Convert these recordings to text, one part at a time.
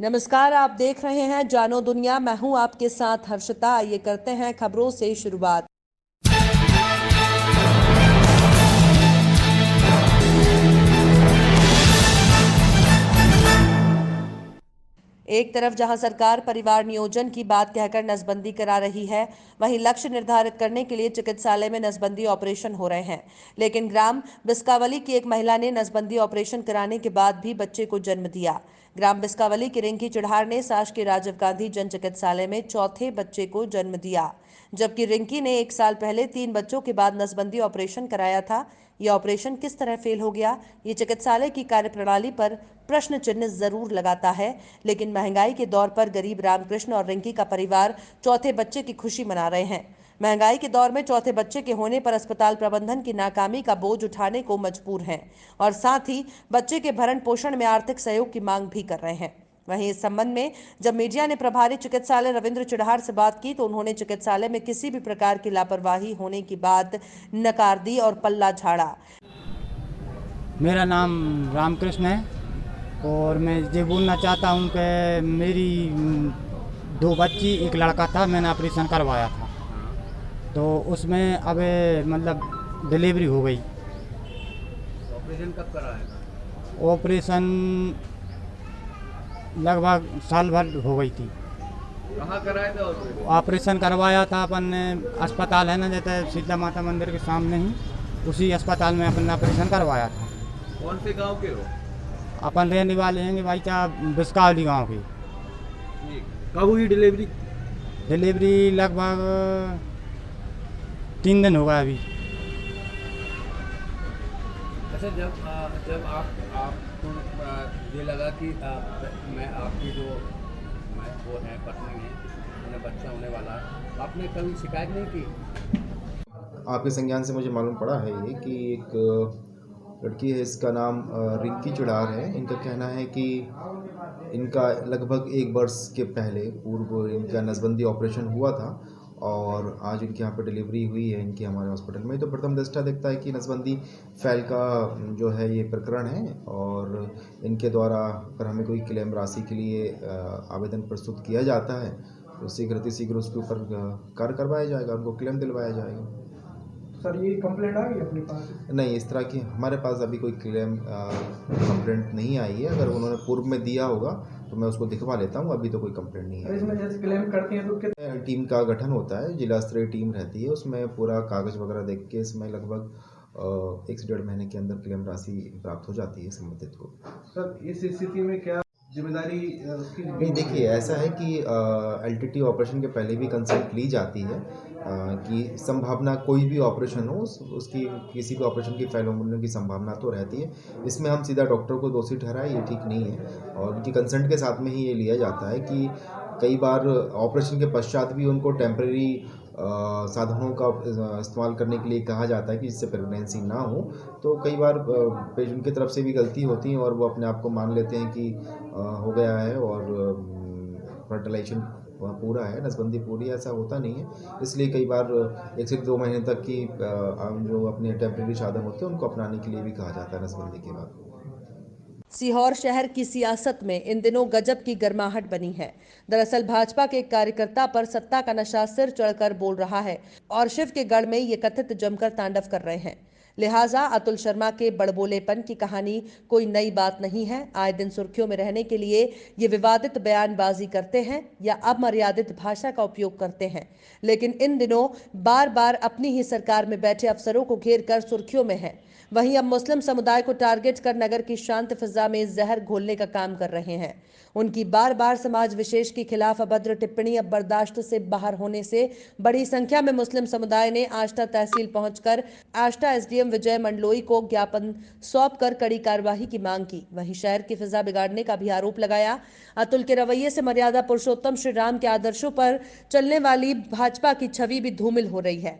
नमस्कार, आप देख रहे हैं जानो दुनिया। मैं हूं आपके साथ हर्षिता। आइए करते हैं खबरों से शुरुआत। एक तरफ जहां सरकार परिवार नियोजन की बात कहकर नसबंदी करा रही है, वहीं लक्ष्य निर्धारित करने के लिए चिकित्सालय में नसबंदी ऑपरेशन हो रहे हैं। लेकिन ग्राम बिस्कावली की एक महिला ने नसबंदी ऑपरेशन कराने के बाद भी बच्चे को जन्म दिया। ग्राम बिस्कावली की रिंकी चिढ़ार ने शासकीय राजीव गांधी जन चिकित्सालय में चौथे बच्चे को जन्म दिया, जबकि रिंकी ने 1 साल पहले 3 बच्चों के बाद नसबंदी ऑपरेशन कराया था। यह ऑपरेशन किस तरह फेल हो गया, ये चिकित्सालय की कार्यप्रणाली पर प्रश्न चिन्ह जरूर लगाता है। लेकिन महंगाई के दौर पर गरीब रामकृष्ण और रिंकी का परिवार चौथे बच्चे की खुशी मना रहे हैं। महंगाई के दौर में चौथे बच्चे के होने पर अस्पताल प्रबंधन की नाकामी का बोझ उठाने को मजबूर हैं और साथ ही बच्चे के भरण पोषण में आर्थिक सहयोग की मांग भी कर रहे हैं। वहीं इस संबंध में जब मीडिया ने प्रभारी चिकित्सालय रविंद्र चिढ़ार से बात की तो उन्होंने चिकित्सालय में किसी भी प्रकार की लापरवाही होने की बात नकार दी और पल्ला झाड़ा। मेरा नाम रामकृष्ण है और मैं ये बोलना चाहता हूँ कि मेरी 2 बच्ची एक लड़का था। मैंने ऑपरेशन करवाया था तो उसमें अब मतलब डिलीवरी हो गई। ऑपरेशन कब कराया? ऑपरेशन लगभग साल भर हो गई थी। कहाँ कराया था ऑपरेशन? ऑपरेशन करवाया था अपन अस्पताल है ना, जैसे शीतला माता मंदिर के सामने ही, उसी अस्पताल में अपन ऑपरेशन करवाया था। कौन से गांव के हो? अपन रहने वाले हैं भाई साहब बिस्कावली गाँव के। कब हुई डिलीवरी? डिलीवरी लगभग 3 दिन हो गया अभी। अच्छा, जब आपको ये लगा कि मैं आपकी जो वो है पत्नी है, उन्हें बच्चा होने वाला है, आपने कभी शिकायत नहीं की? आपके संज्ञान से मुझे मालूम पड़ा है ये कि एक लड़की है, इसका नाम रिंकी चिढ़ार है। इनका कहना है कि इनका लगभग 1 वर्ष के पहले पूर्व इनका नसबंदी ऑपरेशन हुआ था और आज इनके यहाँ पर डिलीवरी हुई है इनकी हमारे हॉस्पिटल में। तो प्रथम दृष्टया दिखता है कि नसबंदी फैल का जो है ये प्रकरण है और इनके द्वारा अगर हमें कोई क्लेम राशि के लिए आवेदन प्रस्तुत किया जाता है तो शीघ्र उसके ऊपर कार्य करवाया जाएगा, उनको क्लेम दिलवाया जाएगा। सर, ये कंप्लेंट आ गई अपने पास? नहीं, इस तरह की हमारे पास अभी कोई क्लेम कंप्लेंट नहीं आई है। अगर उन्होंने पूर्व में दिया होगा तो मैं उसको दिखवा लेता हूँ। अभी तो कोई कंप्लेंट नहीं है। इसमें जैसे क्लेम करती हैं तो टीम का गठन होता है, जिला स्तरीय टीम रहती है, उसमें पूरा कागज वगैरह देख के इसमें लगभग 1 से 1.5 महीने के अंदर क्लेम राशि प्राप्त हो जाती है संबंधित को। सर, इस स्थिति में क्या जिम्मेदारी उसकी? नहीं, देखिए ऐसा है कि एलटीटी ऑपरेशन के पहले भी कंसल्ट ली जाती है कि संभावना कोई भी ऑपरेशन हो उसकी किसी भी ऑपरेशन की फेल होने की संभावना तो रहती है। इसमें हम सीधा डॉक्टर को दोषी ठहराएं, ये ठीक नहीं है और उनकी कंसेंट के साथ में ही ये लिया जाता है कि कई बार ऑपरेशन के पश्चात भी उनको टेम्परेरी साधनों का इस्तेमाल करने के लिए कहा जाता है कि जिससे प्रेगनेंसी ना हो। तो कई बार पेशेंट की तरफ से भी गलती होती है और वो अपने आप को मान लेते हैं कि हो गया है और फर्टिलाइजेशन पूरा है, नसबंदी पूरी, ऐसा होता नहीं है। इसलिए कई बार 1 से 2 महीने तक की जो अपने टेम्परेरी साधन होते हैं उनको अपनाने के लिए भी कहा जाता है नसबंदी के बाद। सीहोर शहर की सियासत में इन दिनों गजब की गर्माहट बनी है। दरअसल भाजपा के एक कार्यकर्ता पर सत्ता का नशा सिर चढ़कर बोल रहा है और शिव के गढ़ में ये कथित जमकर तांडव कर रहे हैं। लिहाजा अतुल शर्मा के बड़बोलेपन की कहानी कोई नई बात नहीं है। आए दिन सुर्खियों में रहने के लिए ये विवादित बयानबाजी करते हैं या अमर्यादित भाषा का उपयोग करते हैं, लेकिन इन दिनों बार बार अपनी ही सरकार में बैठे अफसरों को घेर कर सुर्खियों में है। वहीं अब मुस्लिम समुदाय को टारगेट कर नगर की शांत फिजा में जहर घोलने का काम कर रहे हैं। उनकी बार बार समाज विशेष के खिलाफ अभद्र टिप्पणी अब बर्दाश्त से बाहर होने से बड़ी संख्या में मुस्लिम समुदाय ने आष्टा तहसील पहुंचकर आष्टा एसडीएम विजय मंडलोई को ज्ञापन सौंप कर कड़ी कार्रवाई की मांग की। वहीं शहर की फिजा बिगाड़ने का भी आरोप लगाया। अतुल के रवैये से मर्यादा पुरुषोत्तम श्री राम के आदर्शों पर चलने वाली भाजपा की छवि भी धूमिल हो रही है।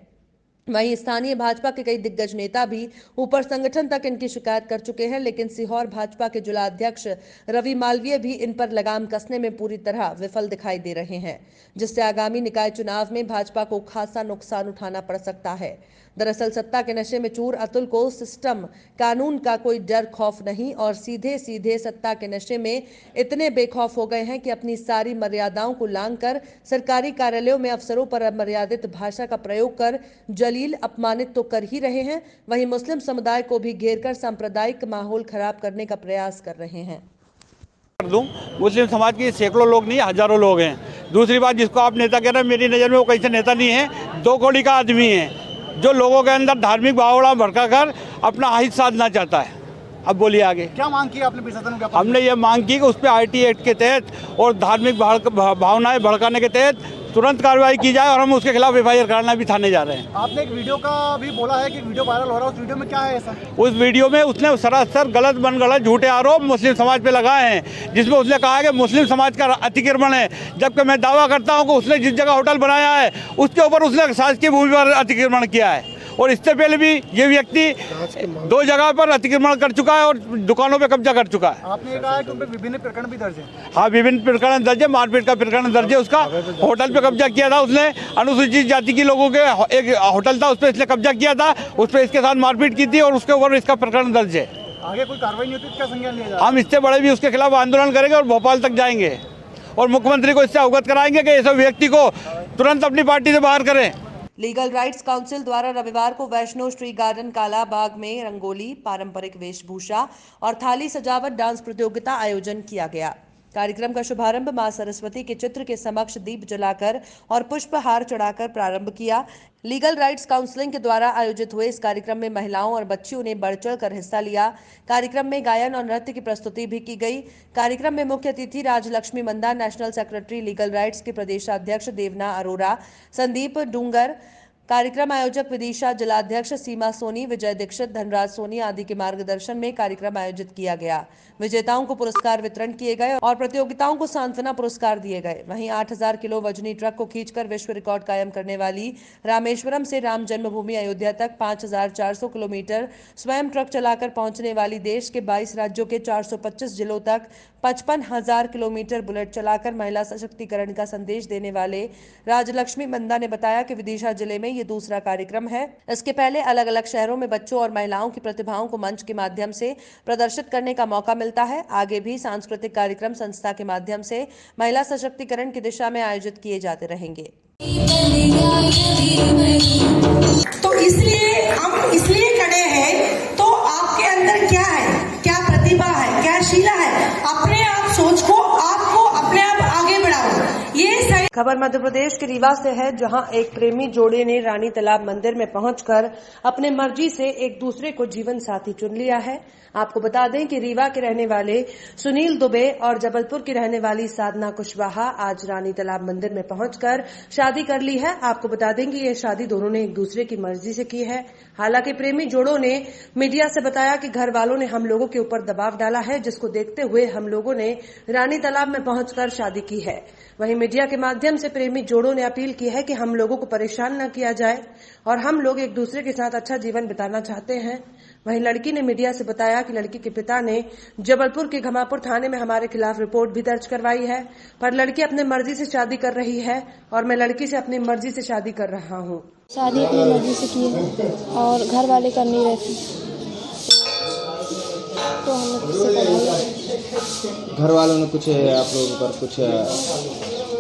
वहीं स्थानीय भाजपा के कई दिग्गज नेता भी ऊपर संगठन तक इनकी शिकायत कर चुके हैं, लेकिन सीहोर भाजपा के जिला अध्यक्ष रवि मालवीय भी इन पर लगाम कसने में पूरी तरह विफल दिखाई दे रहे हैं, जिससे आगामी निकाय चुनाव में भाजपा को खासा नुकसान उठाना पड़ सकता है। दरअसल सत्ता के नशे में चूर अतुल को सिस्टम कानून का कोई डर खौफ नहीं और सीधे सीधे सत्ता के नशे में इतने बेखौफ हो गए हैं कि अपनी सारी मर्यादाओं को लांघकर सरकारी कार्यालयों में अफसरों पर अमर्यादित भाषा का प्रयोग कर जलील अपमानित तो कर ही रहे हैं, वहीं मुस्लिम समुदाय को भी घेरकर सांप्रदायिक माहौल खराब करने का प्रयास कर रहे हैं। मुस्लिम समाज के सैकड़ों लोग नहीं, हजारों लोग हैं। दूसरी बात, जिसको आप नेता कह रहे हैं, मेरी नज़र में वो कैसे नेता नहीं है, 2 कौड़ी का आदमी है जो लोगों के अंदर धार्मिक भावना भड़का कर अपना हित साधना चाहता है। अब बोलिए आगे क्या मांग की आपने प्रशासन को? हमने ये मांग की कि उस पर आईटी एक्ट के तहत और धार्मिक भावनाएं भड़काने के तहत तुरंत कार्रवाई की जाए और हम उसके खिलाफ एफआईआर कराना भी थाने जा रहे हैं। आपने एक वीडियो का भी बोला है कि वीडियो वायरल हो रहा है, उस वीडियो में क्या है ऐसा? उस वीडियो में उसने सरासर गलत मनगढ़ंत झूठे आरोप मुस्लिम समाज पे लगाए हैं, जिसमें उसने कहा है कि मुस्लिम समाज का अतिक्रमण है, जबकि मैं दावा करता हूं कि उसने जिस जगह होटल बनाया है उसके ऊपर उसने शासकीय भूमि पर अतिक्रमण किया है। और इससे पहले भी ये व्यक्ति 2 जगह पर अतिक्रमण कर चुका है और दुकानों पे कब्जा कर चुका है। आपने कहा है कि उन पे विभिन्न प्रकरण भी दर्ज है। हाँ, विभिन्न प्रकरण दर्ज है, मारपीट का प्रकरण दर्ज है उसका। होटल पे कब्जा किया था उसने, अनुसूचित जाति के लोगों के एक होटल था उस पर इसने कब्जा किया था, उस पर इसके साथ मारपीट की थी और उसके ऊपर इसका प्रकरण दर्ज है। आगे कोई कार्रवाई नहीं होती तो क्या संज्ञान लिया जाएगा? हम इससे बड़े भी उसके खिलाफ आंदोलन करेंगे और भोपाल तक जाएंगे और मुख्यमंत्री को इससे अवगत कराएंगे कि ऐसे व्यक्ति को तुरंत अपनी पार्टी से बाहर करें। लीगल राइट्स काउंसिल द्वारा रविवार को वैष्णो श्री गार्डन कालाबाग में रंगोली, पारंपरिक वेशभूषा और थाली सजावट डांस प्रतियोगिता आयोजन किया गया। कार्यक्रम का शुभारंभ मां सरस्वती के चित्र के समक्ष दीप जलाकर और पुष्पहार चढ़ाकर प्रारंभ किया। लीगल राइट्स काउंसिलिंग के द्वारा आयोजित हुए इस कार्यक्रम में महिलाओं और बच्चियों ने बढ़ चढ़ कर हिस्सा लिया। कार्यक्रम में गायन और नृत्य की प्रस्तुति भी की गई। कार्यक्रम में मुख्य अतिथि राजलक्ष्मी मंदा, नेशनल सेक्रेटरी लीगल राइट्स के प्रदेशाध्यक्ष देवना अरोरा, संदीप डूंगर, कार्यक्रम आयोजक विदिशा, जिलाध्यक्ष सीमा सोनी, विजय दीक्षित, धनराज सोनी आदि के मार्गदर्शन में कार्यक्रम आयोजित किया गया। विजेताओं को पुरस्कार वितरण किए गए और प्रतियोगिताओं को सांत्वना पुरस्कार दिए गए। वहीं 8000 किलो वजनी ट्रक को खींचकर विश्व रिकॉर्ड कायम करने वाली रामेश्वरम से राम जन्मभूमि अयोध्या तक 5400 किलोमीटर स्वयं ट्रक चलाकर पहुंचने वाली देश के 22 राज्यों के 425 जिलों तक 55,000 किलोमीटर बुलेट चलाकर महिला सशक्तिकरण का संदेश देने वाले राजलक्ष्मी मंदा ने बताया कि विदिशा जिले में ये दूसरा कार्यक्रम है। इसके पहले अलग अलग शहरों में बच्चों और महिलाओं की प्रतिभाओं को मंच के माध्यम से प्रदर्शित करने का मौका मिलता है। आगे भी सांस्कृतिक कार्यक्रम संस्था के माध्यम से महिला सशक्तिकरण की दिशा में आयोजित किए जाते रहेंगे। तो इसलिए हम इसलिए खड़े हैं, तो आपके अंदर क्या है, क्या प्रतिभा है, क्या शीला है, अपने आप सोच को आपको अपने आप आगे बढ़ाओ। ये सही खबर मध्य प्रदेश के रीवा से है, जहां एक प्रेमी जोड़े ने रानी तालाब मंदिर में पहुंचकर अपने मर्जी से एक दूसरे को जीवन साथी चुन लिया है। आपको बता दें कि रीवा के रहने वाले सुनील दुबे और जबलपुर की रहने वाली साधना कुशवाहा आज रानी तालाब मंदिर में पहुंचकर शादी कर ली है। आपको बता दें कि यह शादी दोनों ने एक दूसरे की मर्जी से की है। हालांकि प्रेमी जोड़ों ने मीडिया से बताया कि घर वालों ने हम लोगों के ऊपर दबाव डाला है, जिसको देखते हुए हम लोगों ने रानी तालाब में पहुंचकर शादी की है। वहीं मीडिया के माध्यम से प्रेमी जोड़ों ने अपील की है कि हम लोगों को परेशान न किया जाए और हम लोग एक दूसरे के साथ अच्छा जीवन बिताना चाहते हैं। वहीं लड़की ने मीडिया से बताया कि लड़की के पिता ने जबलपुर के घमापुर थाने में हमारे खिलाफ रिपोर्ट भी दर्ज करवाई है, पर लड़की अपनी मर्जी से शादी कर रही है और मैं लड़की से अपनी मर्जी से शादी कर रहा हूँ। शादी अपनी मर्जी से की है और घर वाले कर नहीं रहे, तो हमने किससे कराई। घर वालों ने कुछ आप लोगों पर कुछ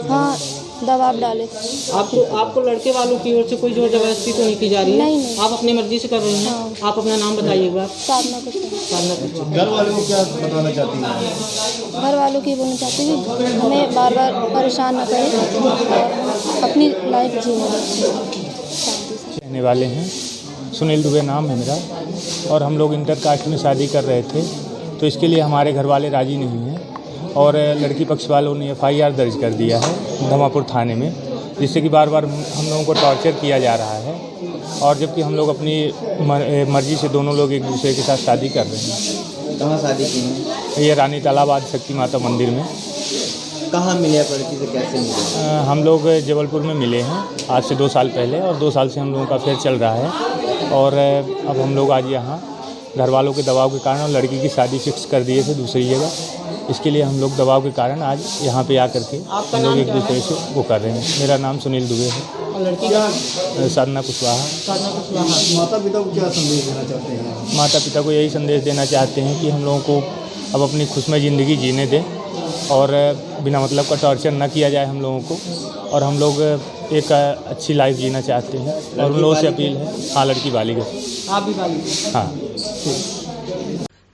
हाँ दबाव डाले। आपको लड़के वालों की ओर से कोई जोर जबरदस्ती तो नहीं की जा रही है? नहीं। आप अपनी मर्जी से कर रही हैं। हाँ। आप अपना नाम बताइए एक बार। साधना कुछ घर वालों को क्या बताना चाहती हैं? घर वालों की बोलना चाहती हूँ हमें बार बार परेशान न करें और अपनी लाइफ जीने रहने वाले हैं। सुनील दुबे नाम है मेरा और हम लोग इंटर कास्ट में शादी कर रहे थे, तो इसके लिए हमारे घर वाले राजी नहीं हैं और लड़की पक्ष वालों ने FIR दर्ज कर दिया है धमापुर थाने में, जिससे कि बार बार हम लोगों को टॉर्चर किया जा रहा है और जबकि हम लोग अपनी मर्जी से दोनों लोग एक दूसरे के साथ शादी कर रहे हैं। कहाँ शादी की है? ये रानी तालाब आदि शक्ति माता मंदिर में। कहाँ मिले आप लड़की से, कैसे मिले? हम लोग जबलपुर में मिले हैं आज से 2 साल पहले, और 2 साल से हम लोगों का अफेयर चल रहा है। और अब हम लोग आज यहाँ घर वालों के दबाव के कारण और लड़की की शादी फिक्स कर दिए थे दूसरी जगह। इसके लिए हम लोग दबाव के कारण आज यहाँ पे आकर के हम लोग एक दूसरे से वो कर रहे हैं। मेरा नाम सुनील दुबे है। और लड़की का साधना कुशवाहा। माता पिता को क्या संदेश देना चाहते हैं? माता पिता को यही संदेश देना चाहते हैं कि हम लोगों को अब अपनी खुशमय ज़िंदगी जीने दें और बिना मतलब का टॉर्चर ना किया जाए हम लोगों को, और हम लोग एक अच्छी लाइफ जीना चाहते हैं। और उन लोगों से अपील है, हाँ लड़की बालिग है। आप भी बालिग? हाँ।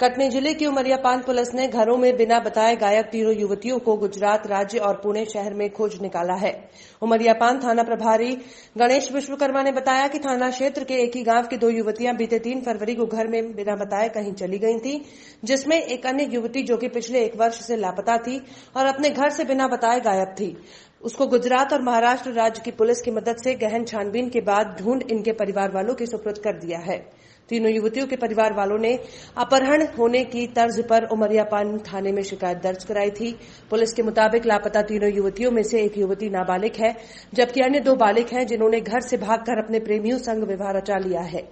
कटनी जिले की उमरियापान पुलिस ने घरों में बिना बताए गायब 3 युवतियों को गुजरात राज्य और पुणे शहर में खोज निकाला है। उमरियापान थाना प्रभारी गणेश विश्वकर्मा ने बताया कि थाना क्षेत्र के एक ही गांव की 2 युवतियां बीते 3 फरवरी को घर में बिना बताए कहीं चली गई थी, जिसमें एक अन्य युवती जो कि पिछले 1 वर्ष से लापता थी और अपने घर से बिना बताए गायब थी, उसको गुजरात और महाराष्ट्र राज्य की पुलिस की मदद से गहन छानबीन के बाद ढूंढ इनके परिवार वालों के सुपुर्द कर दिया है। 3 युवतियों के परिवार वालों ने अपहरण होने की तर्ज पर उमरियापान थाने में शिकायत दर्ज कराई थी। पुलिस के मुताबिक लापता 3 युवतियों में से एक युवती नाबालिग है, जबकि अन्य 2 बालिग हैं जिन्होंने घर से भागकर अपने प्रेमियों संग विवाह रचा लिया है।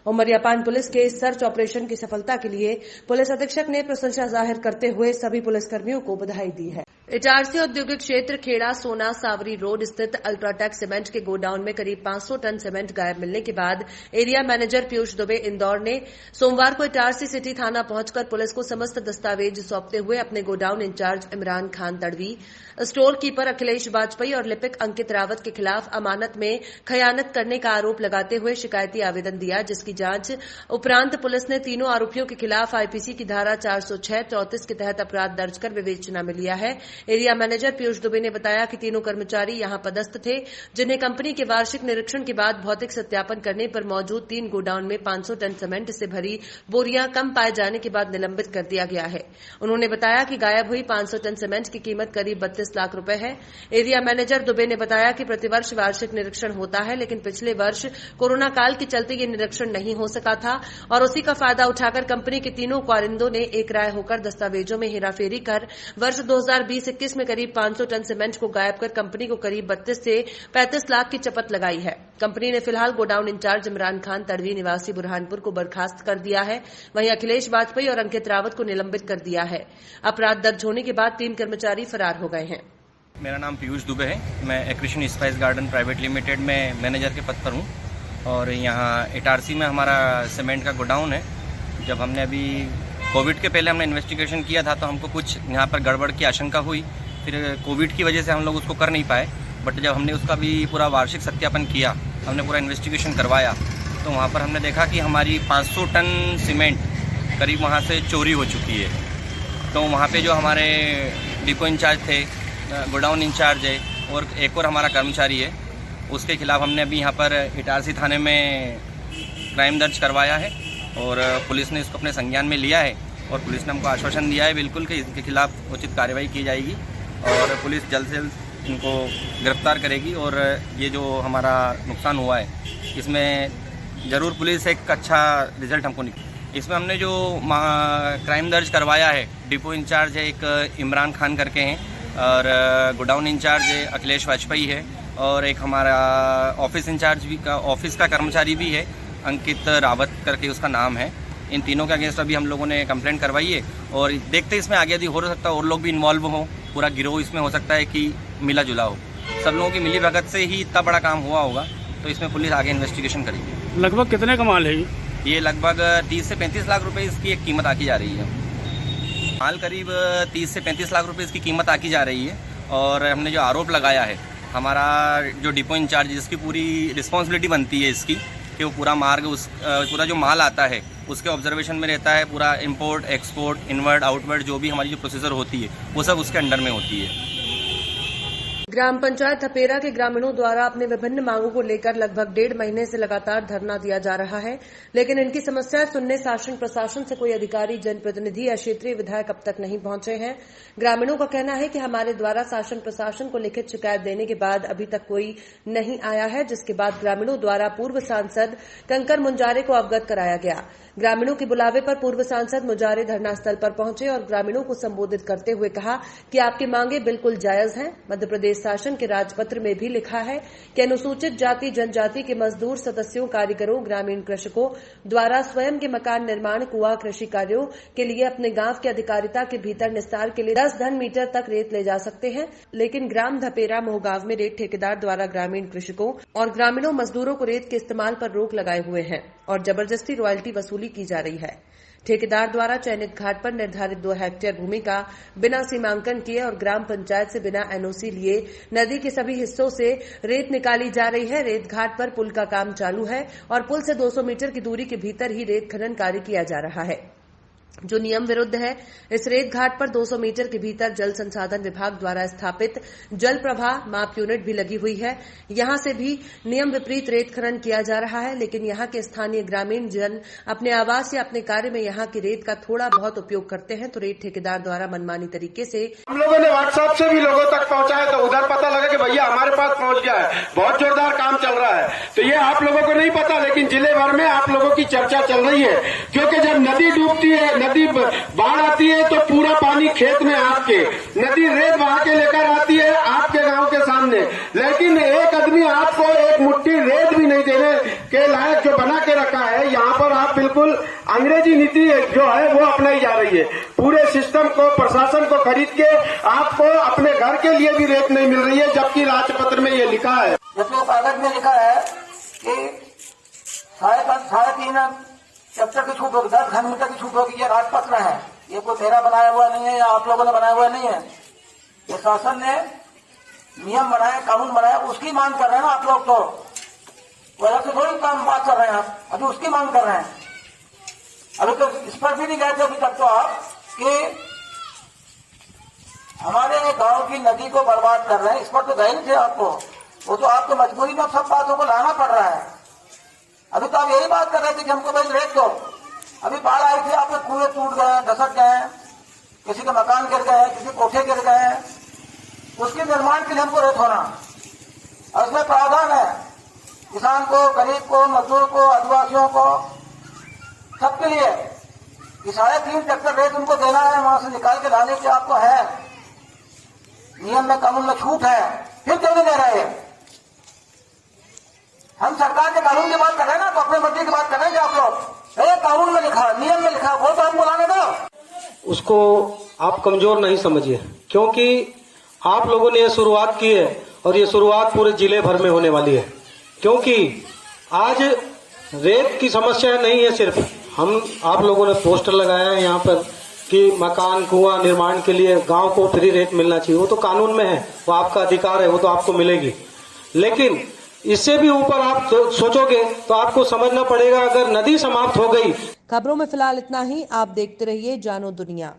उमरियापान पुलिस के इस सर्च ऑपरेशन की सफलता के लिए पुलिस अधीक्षक ने प्रशंसा जाहिर करते हुए सभी पुलिसकर्मियों को बधाई दी है। इटारसी औद्योगिक क्षेत्र खेड़ा सोना सावरी रोड स्थित अल्ट्राटेक सीमेंट के गोडाउन में करीब 500 टन सीमेंट गायब मिलने के बाद एरिया मैनेजर पीयूष दुबे इंदौर ने सोमवार को इटारसी सिटी थाना पहुंचकर पुलिस को समस्त दस्तावेज सौंपते हुए अपने godown in charge Imran Khan Tadvi, store keeper Akhilesh Vajpayee और लिपिक अंकित रावत के खिलाफ अमानत में खयानत करने का आरोप लगाते हुए शिकायती आवेदन दिया, जिसकी जांच उपरांत पुलिस ने तीनों आरोपियों के खिलाफ आईपीसी की धारा 406-34 के तहत अपराध दर्ज कर विवेचना में लिया है। एरिया मैनेजर पीयूष दुबे ने बताया कि तीनों कर्मचारी यहां पदस्थ थे, जिन्हें कंपनी के वार्षिक निरीक्षण के बाद भौतिक सत्यापन करने पर मौजूद 3 गोडाउन में 500 टन सीमेंट से भरी बोरियां कम पाए जाने के बाद निलंबित कर दिया गया है। उन्होंने बताया कि गायब हुई 500 टन सीमेंट की कीमत करीब 32 लाख रुपए है। एरिया मैनेजर दुबे ने बताया कि प्रतिवर्ष वार्षिक निरीक्षण होता है, लेकिन पिछले वर्ष कोरोना काल के चलते ये निरीक्षण नहीं हो सका था और उसी का फायदा उठाकर कंपनी के तीनों कारिंदों ने एक राय होकर दस्तावेजों में हेराफेरी कर वर्ष 2020-21 में करीब 500 टन सीमेंट को गायब कर कंपनी को करीब 32 से 35 लाख की चपत लगाई है। कंपनी ने फिलहाल गोडाउन इंचार्ज इमरान खान तड़वी निवासी बुरहानपुर को बर्खास्त कर दिया है, वहीं अखिलेश वाजपेयी और अंकित रावत को निलंबित कर दिया है। अपराध दर्ज होने के बाद 3 कर्मचारी फरार हो गए हैं। मेरा नाम पीयूष दुबे है। मैं accretion spice garden private limited में मैनेजर के पद पर हूँ और यहाँ इटारसी में हमारा सीमेंट का गोडाउन है। जब हमने अभी कोविड के पहले हमने इन्वेस्टिगेशन किया था तो हमको कुछ यहाँ पर गड़बड़ की आशंका हुई, फिर कोविड की वजह से हम लोग उसको कर नहीं पाए। बट जब हमने उसका भी पूरा वार्षिक सत्यापन किया, हमने पूरा इन्वेस्टिगेशन करवाया, तो वहाँ पर हमने देखा कि हमारी 500 टन सीमेंट करीब वहाँ से चोरी हो चुकी है। तो वहाँ पे जो हमारे डिपो इंचार्ज थे, गोडाउन इंचार्ज है और एक और हमारा कर्मचारी है, उसके खिलाफ हमने अभी यहाँ पर इटारसी थाने में क्राइम दर्ज करवाया है और पुलिस ने इसको अपने संज्ञान में लिया है और पुलिस ने हमको आश्वासन दिया है बिल्कुल कि इसके खिलाफ उचित कार्रवाई की जाएगी और पुलिस जल्द से जल्द इनको गिरफ्तार करेगी और ये जो हमारा नुकसान हुआ है इसमें ज़रूर पुलिस एक अच्छा रिजल्ट हमको निकले। इसमें हमने जो क्राइम दर्ज करवाया है, डिपो इंचार्ज है एक इमरान खान करके हैं और गोडाउन इंचार्ज है अखिलेश वाजपेयी है और एक हमारा ऑफिस इंचार्ज भी का ऑफिस का कर्मचारी भी है अंकित रावत करके उसका नाम है। इन तीनों के अगेंस्ट अभी हम लोगों ने कंप्लेंट करवाई है और देखते इसमें आगे यदि हो सकता है और लोग भी इन्वॉल्व हो, पूरा गिरोह इसमें हो सकता है कि मिला जुला हो। सब लोगों की मिली भगत से ही इतना बड़ा काम हुआ होगा, तो इसमें पुलिस आगे इन्वेस्टिगेशन करेगी। लगभग कितने का माल है ये? लगभग 30 से 35 लाख रुपए इसकी एक कीमत आकी जा रही है। माल करीब 30 से 35 लाख रुपए इसकी कीमत आकी जा रही है और हमने जो आरोप लगाया है, हमारा जो डिपो इंचार्ज जिसकी पूरी रिस्पॉन्सिबिलिटी बनती है इसकी कि वो पूरा मार्ग पूरा जो माल आता है उसके ऑब्जर्वेशन में रहता है, पूरा इंपोर्ट एक्सपोर्ट इनवर्ड आउटवर्ड जो भी हमारी जो प्रोसीजर होती है वो सब उसके अंडर में होती है। ग्राम पंचायत थपेरा के ग्रामीणों द्वारा अपने विभिन्न मांगों को लेकर लगभग 1.5 महीने से लगातार धरना दिया जा रहा है, लेकिन इनकी समस्या सुनने शासन प्रशासन से कोई अधिकारी, जनप्रतिनिधि या क्षेत्रीय विधायक अब तक नहीं पहुंचे हैं। ग्रामीणों का कहना है कि हमारे द्वारा शासन प्रशासन को लिखित शिकायत देने के बाद अभी तक कोई नहीं आया है, जिसके बाद ग्रामीणों द्वारा पूर्व सांसद कंकर मुंजारे को अवगत कराया गया। ग्रामीणों के बुलावे पर पूर्व सांसद मुजारे धरना स्थल पर पहुंचे और ग्रामीणों को संबोधित करते हुए कहा कि आपकी मांगे बिल्कुल जायज हैं। मध्य प्रदेश शासन के राजपत्र में भी लिखा है कि अनुसूचित जाति जनजाति के मजदूर सदस्यों, कारीगरों, ग्रामीण कृषकों द्वारा स्वयं के मकान निर्माण, कुआं, कृषि कार्यों के लिए अपने गांव के अधिकारिता के भीतर निस्तार के लिए 10 घन मीटर तक रेत ले जा सकते हैं। लेकिन ग्राम धपेरा मोहगांव में रेत ठेकेदार द्वारा ग्रामीण कृषकों और ग्रामीणों मजदूरों को रेत के इस्तेमाल पर रोक लगाए हुए हैं और जबरदस्ती रॉयल्टी वसूली की जा रही है। ठेकेदार द्वारा चयनित घाट पर निर्धारित 2 हेक्टेयर भूमि का बिना सीमांकन किए और ग्राम पंचायत से बिना एनओसी लिए नदी के सभी हिस्सों से रेत निकाली जा रही है। रेत घाट पर पुल का काम चालू है और पुल से 200 मीटर की दूरी के भीतर ही रेत खनन कार्य किया जा रहा है, जो नियम विरुद्ध है। इस रेत घाट पर 200 मीटर के भीतर जल संसाधन विभाग द्वारा स्थापित जल प्रवाह माप यूनिट भी लगी हुई है। यहां से भी नियम विपरीत रेत खनन किया जा रहा है, लेकिन यहां के स्थानीय ग्रामीण जन अपने आवास या अपने कार्य में यहां की रेत का थोड़ा बहुत उपयोग करते हैं, तो रेत ठेकेदार द्वारा मनमानी तरीके से हम लोगों ने व्हाट्सएप से भी लोगों तक पहुंचाया, तो उधर पता लगा कि भैया हमारे पास पहुंच गया है, बहुत जोरदार काम चल रहा है। तो ये आप लोगों को नहीं पता, लेकिन जिले भर में आप लोगों की चर्चा चल रही है, क्योंकि जब नदी डूबती है, नदी बाढ़ आती है, तो पूरा पानी खेत में आपके, नदी रेत बहा के लेकर आती है आपके गांव के सामने, लेकिन एक आदमी आपको एक मुट्ठी रेत भी नहीं देने के लायक जो बना के रखा है। यहाँ पर आप बिल्कुल अंग्रेजी नीति जो है वो अपनाई जा रही है। पूरे सिस्टम को, प्रशासन को खरीद के आपको अपने घर के लिए भी रेत नहीं मिल रही है, जबकि राजपत्र में ये लिखा है, जबकि कागज में लिखा है कि 3.5 चैप्टर की छूट होगी, 10 घन मीटर की छूट होगी। ये राजपत्र है, ये कोई मेरा बनाया हुआ नहीं है या आप लोगों ने बनाया हुआ नहीं है। ये शासन ने नियम बनाया, कानून बनाया, उसकी मांग कर रहे हैं ना आप लोग। तो अलग से थोड़ी काम बात कर रहे हैं आप, अभी उसकी मांग कर रहे हैं। अभी तो इस पर भी नहीं गए थे अभी तक तो आप कि हमारे गांव की नदी को बर्बाद कर रहे हैं, इस पर तो गए नहीं थे आपको। वो तो आपको मजबूरी में सब बातों को लाना पड़ रहा है। अभी तो आप यही बात कर रहे थे कि हमको भाई रेत दो। अभी बाढ़ आई थी, आपके कुएं टूट गए, धसक गए, किसी के मकान गिर गए, किसी कोठे गिर गए, उसके निर्माण के लिए हमको रेत होना। और इसमें प्रावधान है किसान को, गरीब को, मजदूर को, आदिवासियों को, सबके लिए कि 3.5 ट्रैक्टर रेत उनको देना है, वहां से निकाल के लाने की आपको है। नियम में, कानून में छूट है, फिर क्यों नहीं दे रहे हैं? हम सरकार के कानून की बात कर रहे हैं ना, तो अपने मर्जी की बात कर रहे हैं आप लोग। कानून में लिखा, नियम में लिखा, वो तो हमको लाने दो। उसको आप कमजोर नहीं समझिए, क्योंकि आप लोगों ने ये शुरुआत की है और ये शुरुआत पूरे जिले भर में होने वाली है। क्योंकि आज रेत की समस्या नहीं है सिर्फ, आप लोगों ने पोस्टर लगाया है यहाँ पर कि मकान, कुआं निर्माण के लिए गांव को फ्री रेत मिलना चाहिए। वो तो कानून में है, वो आपका अधिकार है, वो तो आपको मिलेगी। लेकिन इससे भी ऊपर आप सोचोगे तो आपको समझना पड़ेगा, अगर नदी समाप्त हो गई। खबरों में फिलहाल इतना ही। आप देखते रहिए जानो दुनिया।